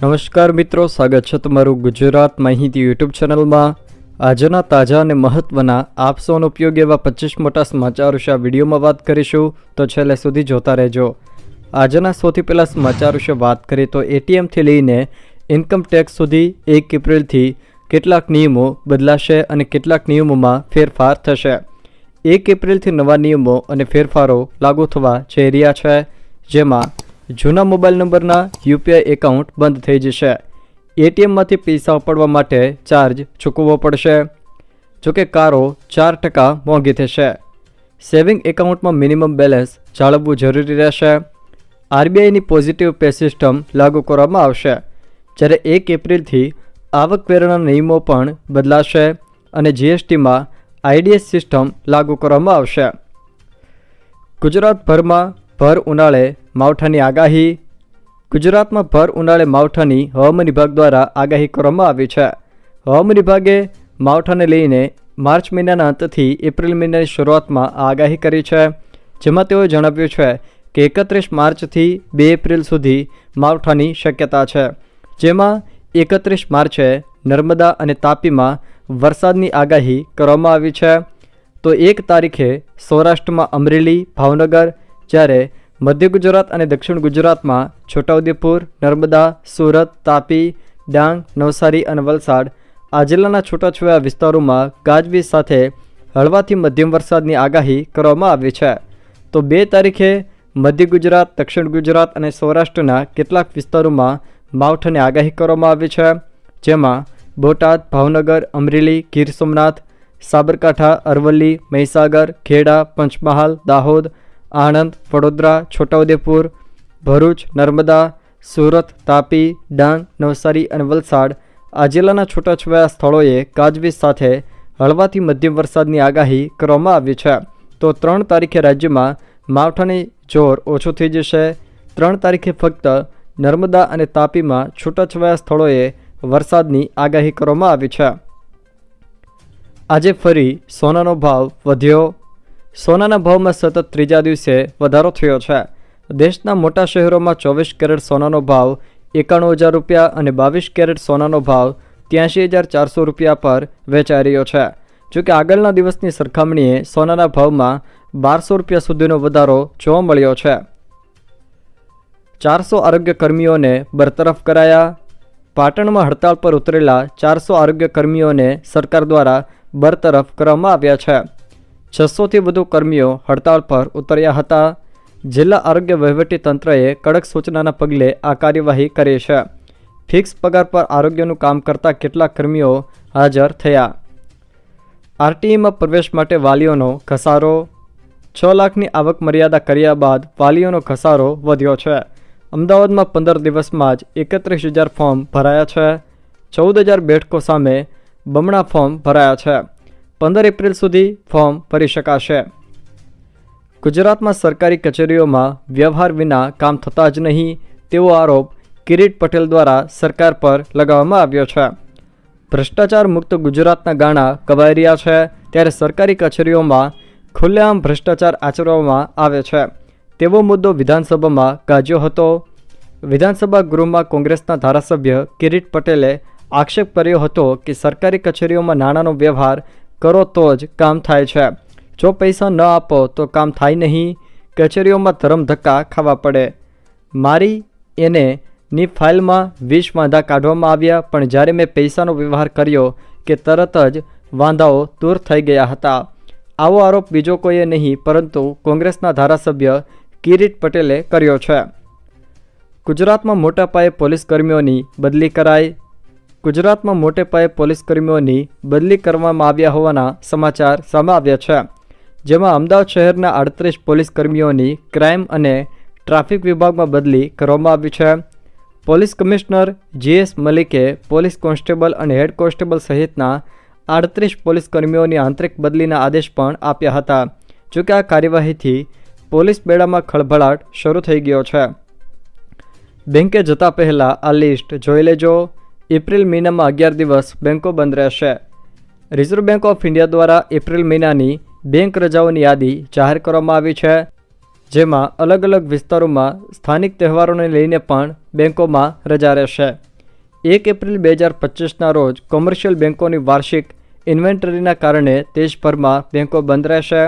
નમસ્કાર મિત્રો, સ્વાગત છે તમારું ગુજરાત માહિતી યુટ્યુબ ચેનલમાં। આજના તાજા અને મહત્વના આપ સૌનો ઉપયોગ એવા 25 મોટા સમાચાર વિશે આ વિડીયોમાં વાત કરીશું, તો છેલ્લે સુધી જોતા રહેજો। આજના સૌથી પહેલા સમાચાર વિશે વાત કરીએ તો એટીએમથી લઈને ઇન્કમ ટેક્સ સુધી 1 એપ્રિલથી કેટલાક નિયમો બદલાશે અને કેટલાક નિયમોમાં ફેરફાર થશે। 1 એપ્રિલથી નવા નિયમો અને ફેરફારો લાગુ થવા જઈ રહ્યા છે, જેમાં જૂના મોબાઈલ નંબરના યુપીઆઈ એકાઉન્ટ બંધ થઈ જશે। એટીએમમાંથી પૈસા ઉપાડવા માટે ચાર્જ ચૂકવવો પડશે। જોકે કારો 4% મોંઘી થશે। સેવિંગ એકાઉન્ટમાં મિનિમમ બેલેન્સ જાળવવું જરૂરી રહેશે। આરબીઆઈની પોઝિટિવ પે સિસ્ટમ લાગુ કરવામાં આવશે, જ્યારે 1 એપ્રિલથી આવકવેરાના નિયમો પણ બદલાશે અને જીએસટીમાં આઈડીએસ સિસ્ટમ લાગુ કરવામાં આવશે। ગુજરાતભરમાં ભર ઉનાળે માવઠાની આગાહી। ગુજરાતમાં ભર ઉનાળે માવઠાની હવામાન વિભાગ દ્વારા આગાહી કરવામાં આવી છે। હવામાન વિભાગે માવઠાને લઈને માર્ચ મહિનાના અંતથી એપ્રિલ મહિનાની શરૂઆતમાં આગાહી કરી છે, જેમાં તેઓએ જણાવ્યું છે કે 31 માર્ચથી 2 એપ્રિલ સુધી માવઠાની શક્યતા છે, જેમાં 31 માર્ચે નર્મદા અને તાપીમાં વરસાદની આગાહી કરવામાં આવી છે। તો 1 તારીખે સૌરાષ્ટ્રમાં અમરેલી, ભાવનગર, જ્યારે મધ્ય ગુજરાત અને દક્ષિણ ગુજરાતમાં છોટાઉદેપુર, નર્મદા, સુરત, તાપી, ડાંગ, નવસારી અને વલસાડ આ જિલ્લાના છૂટાછવાયા વિસ્તારોમાં ગાજવીજ સાથે હળવાથી મધ્યમ વરસાદની આગાહી કરવામાં આવી છે। તો 2 તારીખે મધ્ય ગુજરાત, દક્ષિણ ગુજરાત અને સૌરાષ્ટ્રના કેટલાક વિસ્તારોમાં માવઠાની આગાહી કરવામાં આવી છે, જેમાં બોટાદ, ભાવનગર, અમરેલી, ગીર સોમનાથ, સાબરકાંઠા, અરવલ્લી, મહીસાગર, ખેડા, પંચમહાલ, દાહોદ, આણંદ, વડોદરા, છોટાઉદેપુર, ભરૂચ, નર્મદા, સુરત, તાપી, ડાંગ, નવસારી અને વલસાડ આ જિલ્લાના છૂટાછવાયા સ્થળોએ ગાજવીજ સાથે હળવાથી મધ્યમ વરસાદની આગાહી કરવામાં આવી છે। તો 3 તારીખે રાજ્યમાં માવઠાની જોર ઓછું થઈ જશે। 3 તારીખે ફક્ત નર્મદા અને તાપીમાં છૂટાછવાયા સ્થળોએ વરસાદની આગાહી કરવામાં આવી છે। આજે ફરી સોનાનો ભાવ વધ્યો। સોનાના ભાવમાં સતત ત્રીજા દિવસે વધારો થયો છે। દેશના મોટા શહેરોમાં 24 કેરેટ સોનાનો ભાવ 91,000 રૂપિયા અને 22 કેરેટ સોનાનો ભાવ 83,400 રૂપિયા પર વેચાઈ રહ્યો છે। જોકે આગળના દિવસની સરખામણીએ સોનાના ભાવમાં 1200 રૂપિયા સુધીનો વધારો જોવા મળ્યો છે। 400 આરોગ્ય કર્મીઓને બરતરફ કરાયા। પાટણમાં હડતાળ પર ઉતરેલા 400 આરોગ્ય કર્મીઓને સરકાર દ્વારા બરતરફ કરવામાં આવ્યા છે। 600થી વધુ કર્મીઓ હડતાળ પર ઉતર્યા હતા। જિલ્લા આરોગ્ય વહીવટી તંત્રએ કડક સૂચનાના પગલે આ કાર્યવાહી કરી છે। ફિક્સ પગાર પર આરોગ્યનું કામ કરતા કેટલાક કર્મીઓ હાજર થયા। આરટીઈમાં પ્રવેશ માટે વાલીઓનો ઘસારો। 6 લાખની આવક મર્યાદા કર્યા બાદ વાલીઓનો ઘસારો વધ્યો છે। અમદાવાદમાં 15 દિવસમાં જ 31,000 ફોર્મ ભરાયા છે। 14,000 બેઠકો સામે બમણા ફોર્મ ભરાયા છે। 15 એપ્રિલ સુધી ફોર્મ ભરી શકાશે। ગુજરાતમાં સરકારી કચેરીઓમાં વ્યવહાર વિના કામ થતા જ નહીં તેવો આરોપ કિરીટ પટેલ દ્વારા સરકાર પર લગાવવામાં આવ્યો છે। ભ્રષ્ટાચાર મુક્ત ગુજરાતના ગાણા ગવાઈ રહ્યા છે, ત્યારે સરકારી કચેરીઓમાં ખુલ્લેઆમ ભ્રષ્ટાચાર આચરવામાં આવે છે તેવો મુદ્દો વિધાનસભામાં ગાજ્યો હતો। વિધાનસભા ગૃહમાં કોંગ્રેસના ધારાસભ્ય કિરીટ પટેલે આક્ષેપ કર્યો હતો કે સરકારી કચેરીઓમાં નાણાંનો વ્યવહાર કરો તો જ કામ થાય છે। જો પૈસા ન આપો તો કામ થાય નહીં। કચેરીઓમાં ધરમ ધક્કા ખાવા પડે। મારી એને ની ફાઇલમાં 20 વાંધા કાઢવામાં આવ્યા, પણ જ્યારે મેં પૈસાનો વ્યવહાર કર્યો કે તરત જ વાંધાઓ દૂર થઈ ગયા હતા। આવો આરોપ બીજો કોઈએ નહીં પરંતુ કોંગ્રેસના ધારાસભ્ય કિરીટ પટેલે કર્યો છે। ગુજરાતમાં મોટા પાયે પોલીસ કર્મીઓની બદલી કરાઈ। ગુજરાતમાં મોટે પાયે પોલીસ કર્મીઓની બદલી કરવામાં આવ્યા હોવાના સમાચાર સામે આવ્યા છે, જેમાં અમદાવાદ શહેરના 38 પોલીસ કર્મીઓની ક્રાઇમ અને ટ્રાફિક વિભાગમાં બદલી કરવામાં આવી છે। પોલીસ કમિશનર જીએસ મલિકે પોલીસ કોન્સ્ટેબલ અને હેડ કોન્સ્ટેબલ સહિતના 38 પોલીસ કર્મીઓની આંતરિક બદલીના આદેશ પણ આપ્યા હતા। જોકે આ કાર્યવાહીથી પોલીસ બેડામાં ખળભળાટ શરૂ થઈ ગયો છે। બેંકે જતા પહેલાં આ લિસ્ટ જોઈ લેજો। એપ્રિલ મહિનામાં 11 દિવસ બેંકો બંધ રહેશે। રિઝર્વ બેંક ઓફ ઇન્ડિયા દ્વારા એપ્રિલ મહિનાની બેંક રજાઓની યાદી જાહેર કરવામાં આવી છે, જેમાં અલગ અલગ વિસ્તારોમાં સ્થાનિક તહેવારોને લઈને પણ બેંકોમાં રજા રહેશે। 1 એપ્રિલ 2025ના રોજ કોમર્શિયલ બેન્કોની વાર્ષિક ઇન્વેન્ટરીના કારણે દેશભરમાં બેન્કો બંધ રહેશે.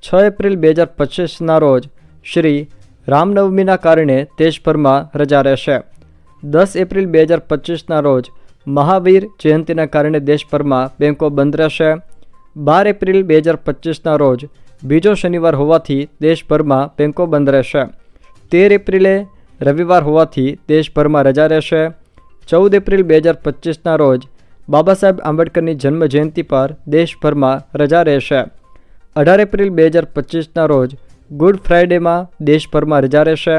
6 એપ્રિલ 2025ના રોજ શ્રી રામનવમીના કારણે દેશભરમાં રજા રહેશે. 10 એપ્રિલ 2025ના રોજ મહાવીર જયંતિના કારણે દેશભરમાં બેન્કો બંધ રહેશે. 12 એપ્રિલ 2025ના રોજ બીજો શનિવાર હોવાથી દેશભરમાં બેન્કો બંધ રહેશે. 13 એપ્રિલે રવિવાર હોવાથી દેશભરમાં રજા રહેશે. 14 એપ્રિલ 2025ના રોજ બાબા સાહેબ આંબેડકરની જન્મ જયંતિ પર દેશભરમાં રજા રહેશે. 18 એપ્રિલ 2025ના રોજ ગુડ ફ્રાઇડેમાં દેશભરમાં રજા રહેશે.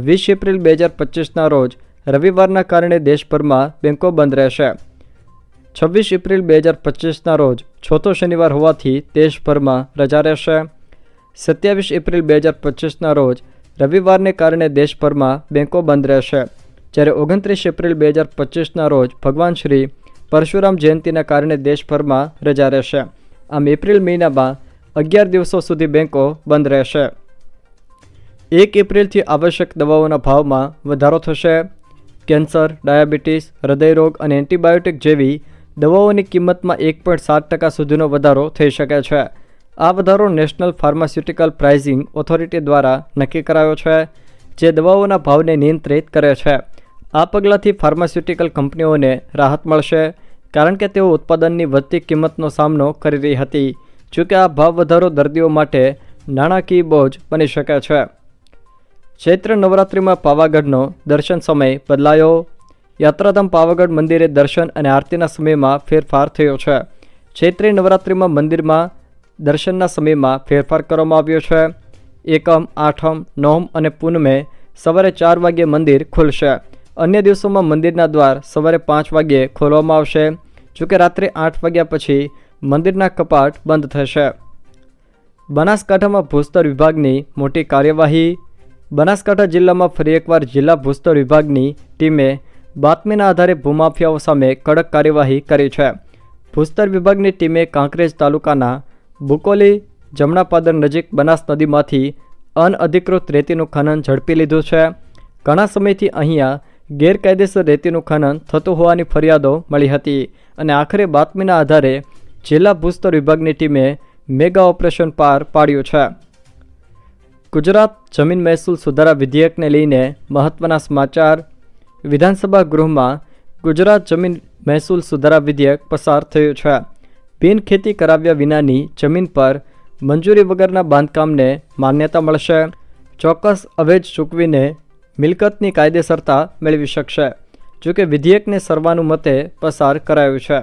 20 એપ્રિલ 2025ના રોજ રવિવારના કારણે દેશભરમાં બેન્કો બંધ રહેશે. 26 એપ્રિલ 2025ના રોજ ચોથો શનિવાર હોવાથી દેશભરમાં રજા રહેશે. 27 એપ્રિલ 2025ના રોજ રવિવારને કારણે દેશભરમાં બેન્કો બંધ રહેશે. જ્યારે 29 એપ્રિલ 2025ના રોજ ભગવાન શ્રી પરશુરામ જયંતિના કારણે દેશભરમાં રજા રહેશે. આમ એપ્રિલ મહિનામાં 11 દિવસો સુધી બેન્કો બંધ રહેશે. 1 એપ્રિલથી આવશ્યક દવાઓના ભાવમાં વધારો થશે. કેન્સર, ડાયાબિટીસ, હૃદયરોગ અને એન્ટીબાયોટિક જેવી દવાઓની કિંમતમાં 1.7% સુધીનો વધારો થઈ શકે છે. આ વધારો નેશનલ ફાર્માસ્યુટિકલ પ્રાઇઝિંગ ઓથોરિટી દ્વારા નક્કી કરાયો છે, જે દવાઓના ભાવને નિયંત્રિત કરે છે. આ પગલાંથી ફાર્માસ્યુટિકલ કંપનીઓને રાહત મળશે, કારણ કે તેઓ ઉત્પાદનની વધતી કિંમતનો સામનો કરી રહી હતી. જોકે આ ભાવ વધારો દર્દીઓ માટે નાણાકીય બોજ બની શકે છે. ચૈત્ર નવરાત્રિમાં પાવાગઢનો દર્શન સમય બદલાયો. યાત્રાધામ પાવાગઢ મંદિરે દર્શન અને આરતીના સમયમાં ફેરફાર થયો છે. ચૈત્રી નવરાત્રિમાં મંદિરમાં દર્શનના સમયમાં ફેરફાર કરવામાં આવ્યો છે. એકમ, આઠમ, નોમ અને પૂનમે સવારે 4 વાગ્યે મંદિર ખુલશે. અન્ય દિવસોમાં મંદિરના દ્વાર સવારે 5 વાગ્યે ખોલવામાં આવશે. જોકે રાત્રે 8 વાગ્યા પછી મંદિરના કપાટ બંધ થશે. બનાસકાંઠામાં ભૂસ્તર વિભાગની મોટી કાર્યવાહી. બનાસકાંઠા જિલ્લામાં ફરી એકવાર જિલ્લા ભૂસ્તર વિભાગની ટીમે બાતમીના આધારે ભૂમાફિયાઓ સામે કડક કાર્યવાહી કરી છે. ભૂસ્તર વિભાગની ટીમે કાંકરેજ તાલુકાના બુકોલી જમણાપાદર નજીક બનાસ નદીમાંથી અનઅધિકૃત રેતીનું ખનન ઝડપી લીધું છે. ઘણા સમયથી અહીંયા ગેરકાયદેસર રેતીનું ખનન થતું હોવાની ફરિયાદો મળી હતી અને આખરે બાતમીના આધારે જિલ્લા ભૂસ્તર વિભાગની ટીમે મેગા ઓપરેશન પાર પાડ્યું છે. ગુજરાત જમીન મહેસૂલ સુધારા વિધેયકને લઈને મહત્વના સમાચાર. વિધાનસભા ગૃહમાં ગુજરાત જમીન મહેસૂલ સુધારા વિધેયક પસાર થયું છે. બિન ખેતી કરાવ્યા વિનાની જમીન પર મંજૂરી વગરના બાંધકામને માન્યતા મળશે. ચોક્કસ અવેજ ચૂકવીને મિલકતની કાયદેસરતા મેળવી શકશે. જોકે વિધેયકને સર્વાનુમતે પસાર કરાયું છે.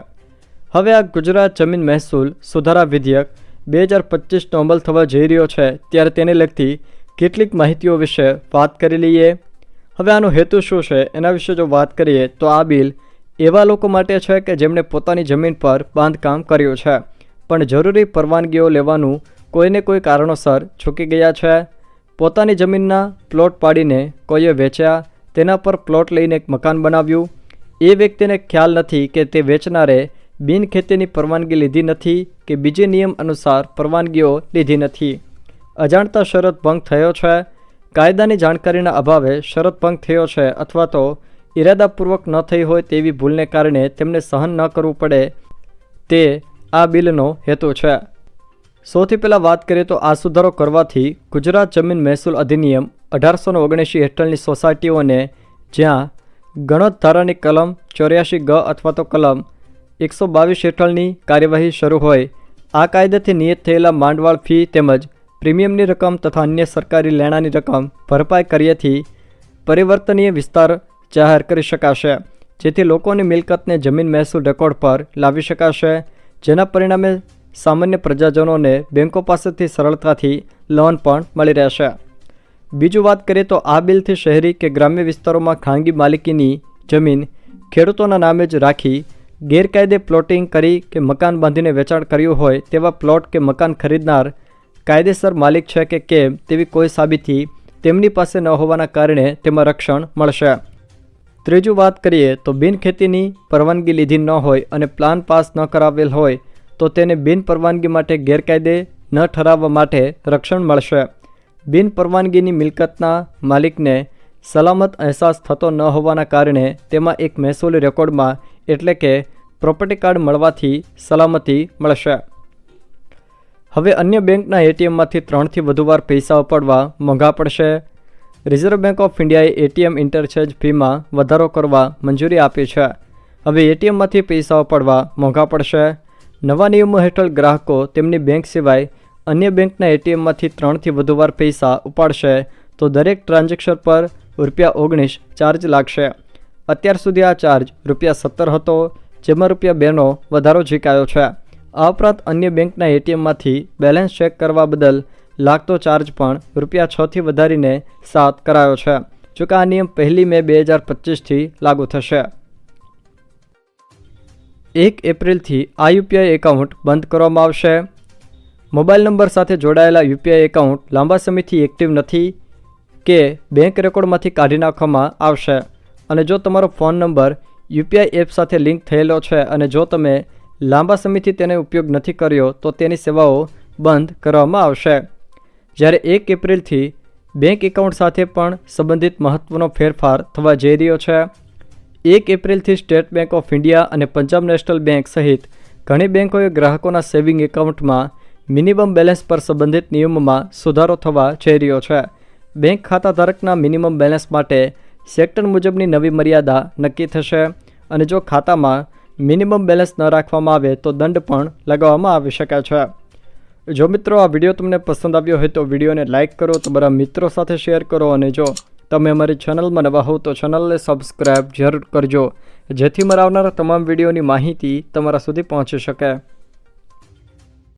હવે આ ગુજરાત જમીન મહેસૂલ સુધારા વિધેયક 2025નો અમલ થવા જઈ રહ્યો છે, ત્યારે તેને લગતી કેટલીક માહિતીઓ વિશે વાત કરી લઈએ. હવે આનો હેતુ શું છે એના વિશે જો વાત કરીએ તો આ બિલ એવા લોકો માટે છે કે જેમણે પોતાની જમીન પર બાંધકામ કર્યું છે, પણ જરૂરી પરવાનગીઓ લેવાનું કોઈને કોઈ કારણોસર ચૂકી ગયા છે. પોતાની જમીનના પ્લોટ પાડીને કોઈએ વેચ્યા, તેના પર પ્લોટ લઈને એક મકાન બનાવ્યું. એ વ્યક્તિને ખ્યાલ નથી કે તે વેચનારે બિનખેતીની પરવાનગી લીધી નથી કે બીજી નિયમ અનુસાર પરવાનગીઓ લીધી નથી. અજાણતા શરત ભંગ થયો છે, કાયદાની જાણકારીના અભાવે શરત ભંગ થયો છે, અથવા તો ઇરાદાપૂર્વક ન થઈ હોય તેવી ભૂલને કારણે તેમને સહન ન કરવું પડે, તે આ બિલનો હેતુ છે. સૌથી પહેલાં વાત કરીએ તો આ સુધારો કરવાથી ગુજરાત જમીન મહેસૂલ અધિનિયમ 1879 હેઠળની સોસાયટીઓને જ્યાં ગણત ધારાની કલમ 84 ગ અથવા તો કલમ 122 હેઠળની કાર્યવાહી શરૂ હોય, આ કાયદાથી નિયત થયેલા માંડવાળ ફી તેમજ પ્રીમિયમની રકમ તથા અન્ય સરકારી લેણાની રકમ ભરપાઈ કર્યાથી પરિવર્તનીય વિસ્તાર જાહેર કરી શકાશે, જેથી લોકોની મિલકતને જમીન મહેસૂલ રેકોર્ડ પર લાવી શકાશે, જેના પરિણામે સામાન્ય પ્રજાજનોને બેન્કો પાસેથી સરળતાથી લોન પણ મળી રહેશે. બીજું વાત કરીએ તો આ બિલથી શહેરી કે ગ્રામ્ય વિસ્તારોમાં ખાનગી માલિકીની જમીન ખેડૂતોના નામે જ રાખી ગેરકાયદે પ્લોટિંગ કરી કે મકાન બાંધીને વેચાણ કર્યું હોય તેવા પ્લોટ કે મકાન ખરીદનાર કાયદેસર માલિક છે કે કેમ તેવી કોઈ સાબિતી તેમની પાસે ન હોવાના કારણે તેમાં રક્ષણ મળશે. ત્રીજું વાત કરીએ તો બિનખેતીની પરવાનગી લીધી ન હોય અને પ્લાન પાસ ન કરાવેલ હોય તો તેને બિન પરવાનગી માટે ગેરકાયદે ન ઠરાવવા માટે રક્ષણ મળશે. બિન પરવાનગીની મિલકતના માલિકને સલામત અહેસાસ થતો ન હોવાના કારણે તેમાં એક મહેસૂલી રેકોર્ડમાં એટલે કે પ્રોપર્ટી કાર્ડ મળવાથી સલામતી મળશે. હવે અન્ય બેંકના એટીએમમાંથી 3થી વધુ વાર પૈસા ઉપાડવા મોંઘા પડશે. રિઝર્વ બેંક ઓફ ઇન્ડિયાએ એટીએમ ઇન્ટરચેન્જ ફીમાં વધારો કરવા મંજૂરી આપી છે. હવે એટીએમમાંથી પૈસા ઉપાડવા મોંઘા પડશે. નવા નિયમો હેઠળ ગ્રાહકો તેમની બેંક સિવાય અન્ય બેંકના એટીએમમાંથી 3થી વધુ વાર પૈસા ઉપાડશે તો દરેક ટ્રાન્ઝેક્શન પર ₹19 ચાર્જ લાગશે. અત્યાર સુધી આ ચાર્જ ₹17 હતો, જેમાં ₹2નો વધારો ઝીકાયો છે. આ ઉપરાંત અન્ય બેંકના એટીએમમાંથી બેલેન્સ ચેક કરવા બદલ લાગતો ચાર્જ પણ ₹6થી વધારીને 7 કરાયો છે. જોકે આ નિયમ 1 મે 2025થી લાગુ થશે. 1 એપ્રિલથી આ યુપીઆઈ એકાઉન્ટ બંધ કરવામાં આવશે. મોબાઈલ નંબર સાથે જોડાયેલા યુપીઆઈ એકાઉન્ટ લાંબા સમયથી એક્ટિવ નથી કે બેંક રેકોર્ડમાંથી કાઢી નાખવામાં આવશે. અને જો તમારો ફોન નંબર યુપીઆઈ એપ સાથે લિંક થયેલો છે અને જો તમે લાંબા સમયથી તેનો ઉપયોગ નથી કર્યો તો તેની સેવાઓ બંધ કરવામાં આવશે. જ્યારે 1 એપ્રિલથી બેંક એકાઉન્ટ સાથે પણ સંબંધિત મહત્ત્વનો ફેરફાર થવા જઈ રહ્યો છે. 1 એપ્રિલથી સ્ટેટ બેંક ઓફ ઇન્ડિયા અને પંજાબ નેશનલ બેંક સહિત ઘણી બેંકોએ ગ્રાહકોના સેવિંગ એકાઉન્ટમાં મિનિમમ બેલેન્સ પર સંબંધિત નિયમોમાં સુધારો થવા જઈ રહ્યો છે. બેંક ખાતા ધારકના મિનિમમ બેલેન્સ માટે સેક્ટર મુજબની નવી મર્યાદા નક્કી થશે અને જો ખાતામાં મિનિમમ બેલેન્સ ન રાખવામાં આવે તો દંડ પણ લગાવવામાં આવી શકે છે. જો મિત્રો આ વિડીયો તમને પસંદ આવ્યો હોય તો વિડીયોને લાઇક કરો, તમારા મિત્રો સાથે શેર કરો અને જો તમે અમારી ચેનલમાં નવા હો તો ચેનલને સબસ્ક્રાઈબ જરૂર કરજો જેથી મારા આવનારા તમામ વિડીયોની માહિતી તમારા સુધી પહોંચી શકે.